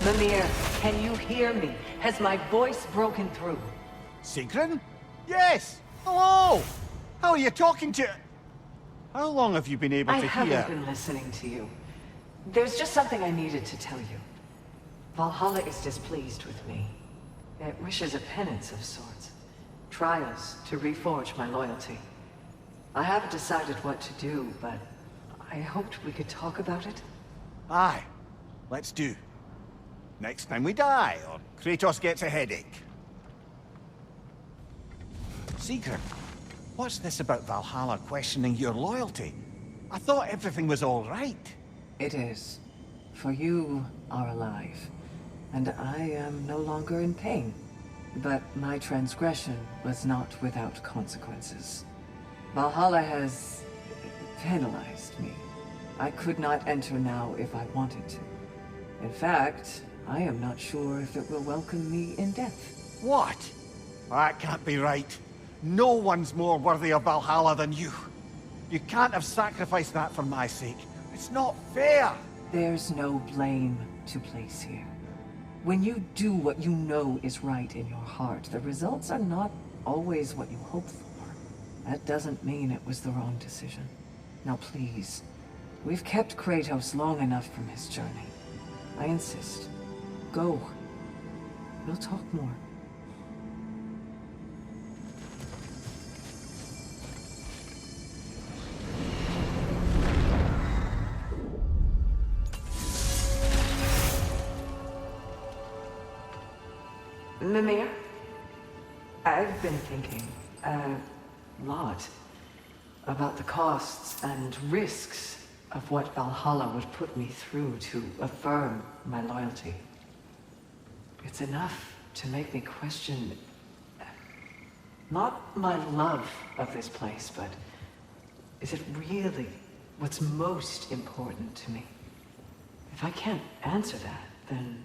Mimir, can you hear me? Has my voice broken through? Sigrun? Yes! Hello! How are you talking to... How long have you been able I to haven't hear? been listening to you. There's just something I needed to tell you. Valhalla is displeased with me. It wishes a penance of sorts. Trials to reforge my loyalty. I haven't decided what to do, but I hoped we could talk about it. Aye, let's do. Next time we die, or Kratos gets a headache. Sigrun, what's this about Valhalla questioning your loyalty? I thought everything was all right. It is. For you are alive, and I am no longer in pain. But my transgression was not without consequences. Valhalla has penalized me. I could not enter now if I wanted to. In fact, I am not sure if it will welcome me in death. What? That can't be right. No one's more worthy of Valhalla than you. You can't have sacrificed that for my sake. It's not fair. There's no blame to place here. When you do what you know is right in your heart, the results are not always what you hope for. That doesn't mean it was the wrong decision. Now please, we've kept Kratos long enough from his journey. I insist. Go. We'll talk more. Mimir, I've been thinking a lot about the costs and risks of what Valhalla would put me through to affirm my loyalty. It's enough to make me question not my love of this place, but is it really what's most important to me? If I can't answer that, then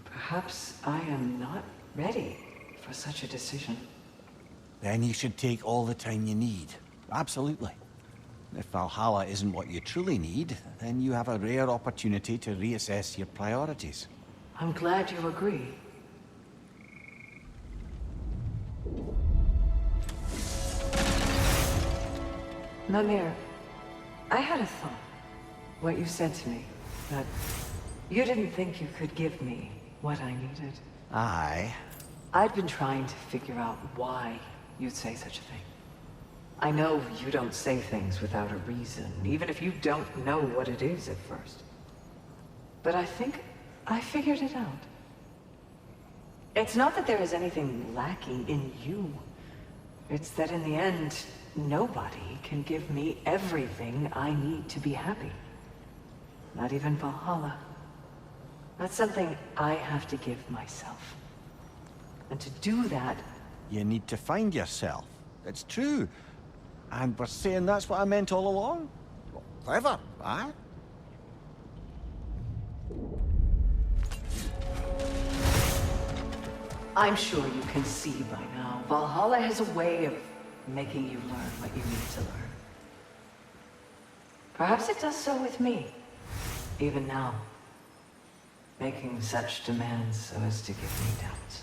perhaps I am not ready for such a decision. Then you should take all the time you need. Absolutely. If Valhalla isn't what you truly need, then you have a rare opportunity to reassess your priorities. I'm glad you agree. Mimir, I had a thought. What you said to me, that you didn't think you could give me what I needed. Aye. I'd been trying to figure out why you'd say such a thing. I know you don't say things without a reason, even if you don't know what it is at first. But I think I figured it out. It's not that there is anything lacking in you. It's that in the end, nobody can give me everything I need to be happy. Not even Valhalla. That's something I have to give myself. And to do that... You need to find yourself. It's true. And we're saying that's what I meant all along? Well, clever, aye? I'm sure you can see by now, Valhalla has a way of making you learn what you need to learn. Perhaps it does so with me, even now. Making such demands so as to give me doubts.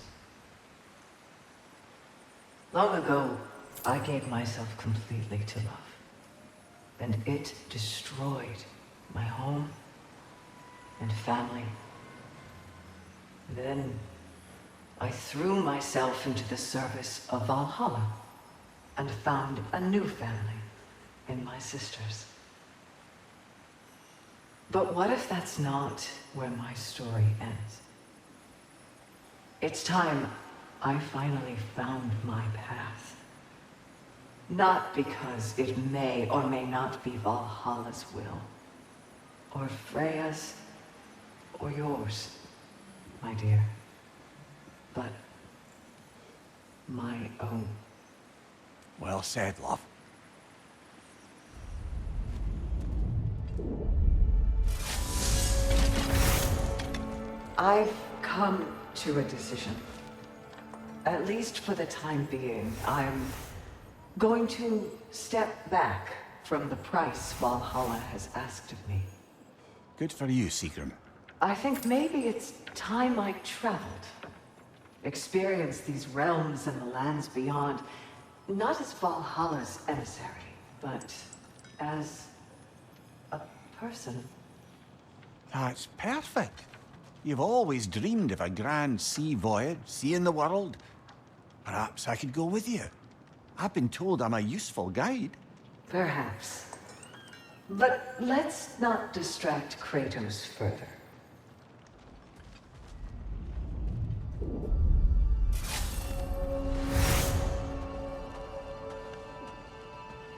Long ago, I gave myself completely to love. And it destroyed my home and family. Then, I threw myself into the service of Valhalla and found a new family in my sisters. But what if that's not where my story ends? It's time I finally found my path. Not because it may or may not be Valhalla's will, or Freya's, or yours, my dear, but my own. Well said, love. I've come to a decision. At least for the time being, I'm going to step back from the price Valhalla has asked of me. Good for you, Sigrun. I think maybe it's time I traveled. Experienced these realms and the lands beyond, not as Valhalla's emissary, but as a person. That's perfect. You've always dreamed of a grand sea voyage, seeing the world. Perhaps I could go with you. I've been told I'm a useful guide. Perhaps. But let's not distract Kratos further.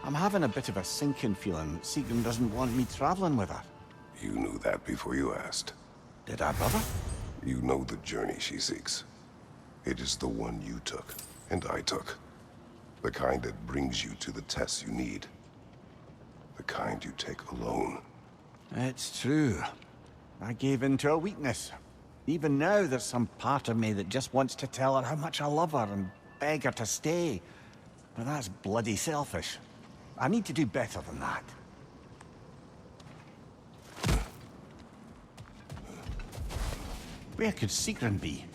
I'm having a bit of a sinking feeling that Sigrun doesn't want me traveling with her. You knew that before you asked. Did I, brother? You know the journey she seeks. It is the one you took, and I took. The kind that brings you to the tests you need. The kind you take alone. It's true. I gave in to a weakness. Even now, there's some part of me that just wants to tell her how much I love her and beg her to stay. But that's bloody selfish. I need to do better than that. Where could Sigrun be?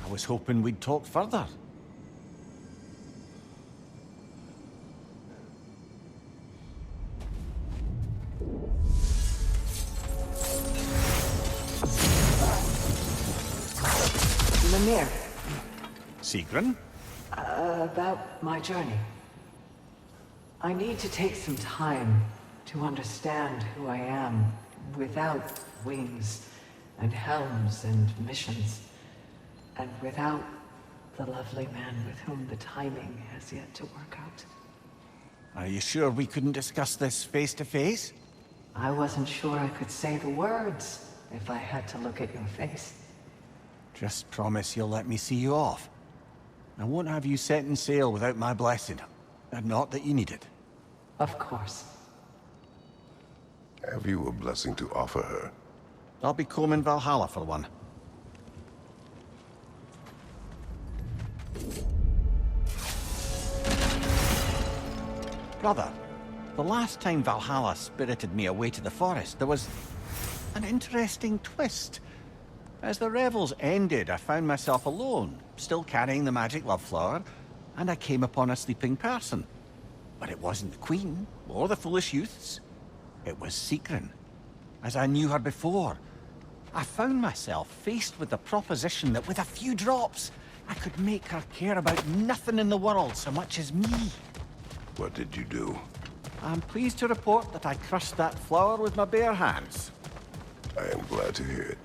I was hoping we'd talk further. Mimir, Sigrun? about my journey. I need to take some time to understand who I am without wings and helms and missions, and without the lovely man with whom the timing has yet to work out. Are you sure we couldn't discuss this face to face? I wasn't sure I could say the words if I had to look at your face. Just promise you'll let me see you off. I won't have you setting sail without my blessing. And not that you need it. Of course. Have you a blessing to offer her? I'll be combing Valhalla for one. Brother, the last time Valhalla spirited me away to the forest, there was an interesting twist. As the revels ended, I found myself alone, still carrying the magic love flower, and I came upon a sleeping person. But it wasn't the Queen, or the foolish youths. It was Sigrun, as I knew her before. I found myself faced with the proposition that with a few drops, I could make her care about nothing in the world so much as me. What did you do? I'm pleased to report that I crushed that flower with my bare hands. I am glad to hear it.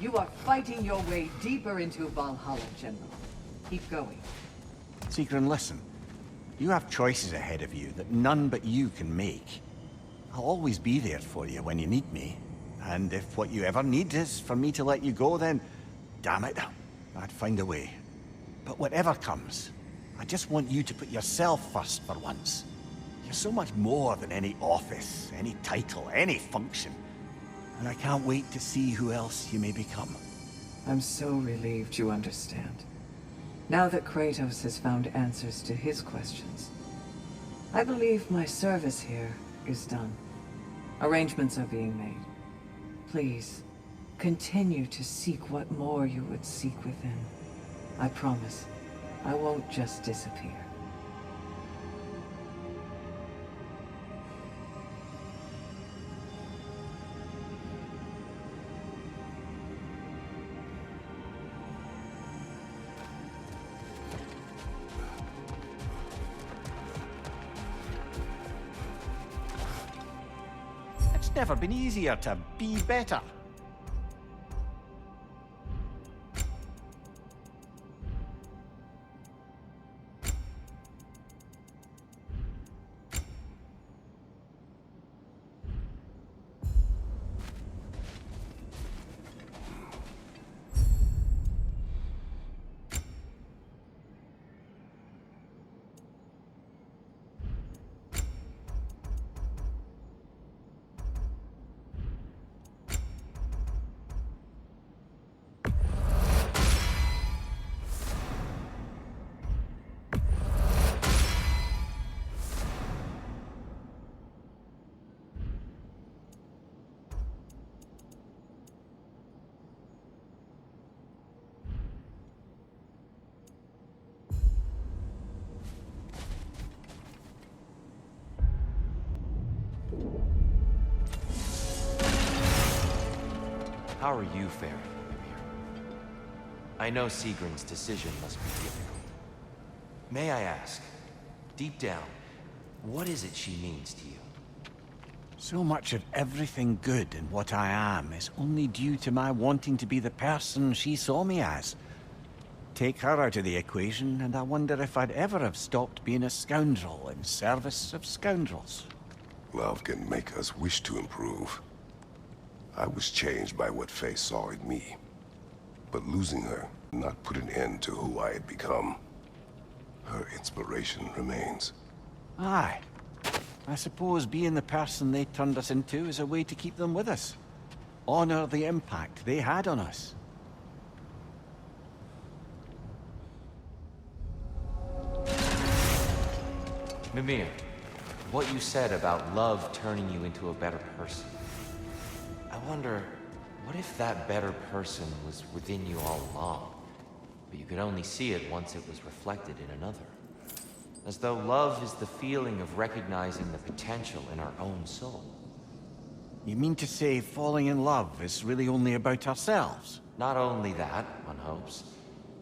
You are fighting your way deeper into Valhalla, General. Keep going. Sigrun, listen. You have choices ahead of you that none but you can make. I'll always be there for you when you need me. And if what you ever need is for me to let you go, then damn it, I'd find a way. But whatever comes, I just want you to put yourself first for once. You're so much more than any office, any title, any function. And I can't wait to see who else you may become. I'm so relieved you understand. Now that Kratos has found answers to his questions, I believe my service here is done. Arrangements are being made. Please, continue to seek what more you would seek within. I promise, I won't just disappear. It's never been easier to be better. How are you faring, Mimir? I know Sigrun's decision must be difficult. May I ask, deep down, what is it she means to you? So much of everything good in what I am is only due to my wanting to be the person she saw me as. Take her out of the equation, and I wonder if I'd ever have stopped being a scoundrel in service of scoundrels. Love can make us wish to improve. I was changed by what Faye saw in me. But losing her did not put an end to who I had become. Her inspiration remains. Aye. I suppose being the person they turned us into is a way to keep them with us. Honor the impact they had on us. Mimir, what you said about love turning you into a better person. I wonder, what if that better person was within you all along, but you could only see it once it was reflected in another? As though love is the feeling of recognizing the potential in our own soul. You mean to say falling in love is really only about ourselves? Not only that, one hopes,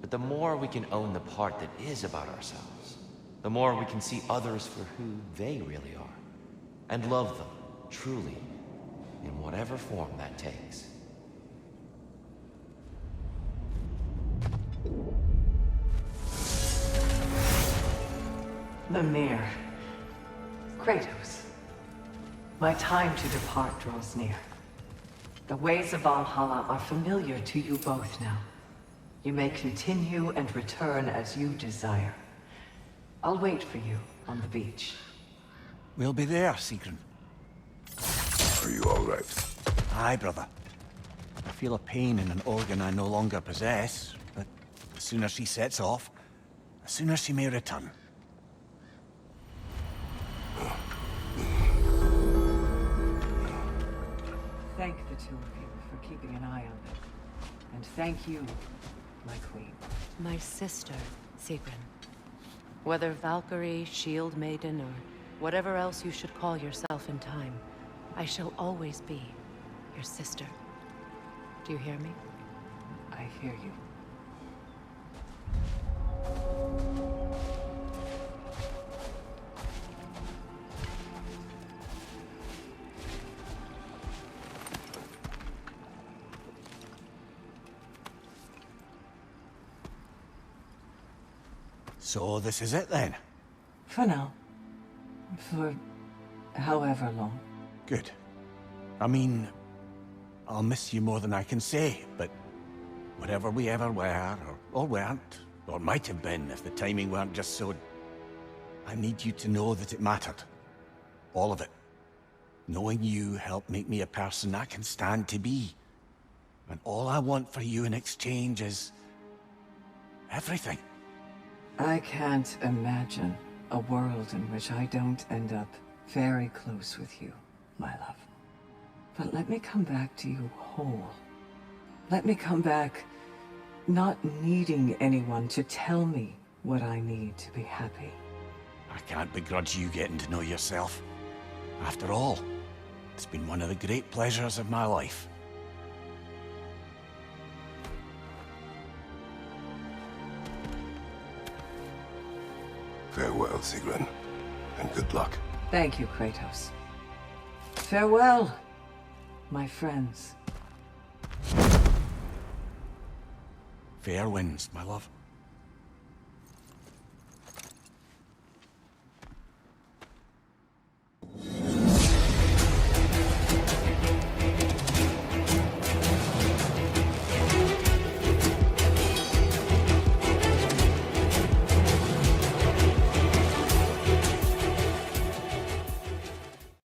but the more we can own the part that is about ourselves, the more we can see others for who they really are, and love them, truly, in whatever form that takes. Mimir. Kratos. My time to depart draws near. The ways of Valhalla are familiar to you both now. You may continue and return as you desire. I'll wait for you on the beach. We'll be there, Sigrun. Are you all right? Aye, brother. I feel a pain in an organ I no longer possess, but the sooner she sets off, the sooner she may return. Thank the two of you for keeping an eye on them. And thank you, my queen. My sister, Sigrun. Whether Valkyrie, Shield Maiden, or whatever else you should call yourself in time, I shall always be your sister. Do you hear me? I hear you. So this is it then? For now. For however long. Good. I mean, I'll miss you more than I can say, but whatever we ever were, or weren't, or might have been if the timing weren't just so... I need you to know that it mattered. All of it. Knowing you helped make me a person I can stand to be. And all I want for you in exchange is... everything. I can't imagine a world in which I don't end up very close with you, my love. But let me come back to you whole. Let me come back not needing anyone to tell me what I need to be happy. I can't begrudge you getting to know yourself. After all, it's been one of the great pleasures of my life. Farewell, Sigrun, and good luck. Thank you, Kratos. Farewell, my friends. Fair winds, my love.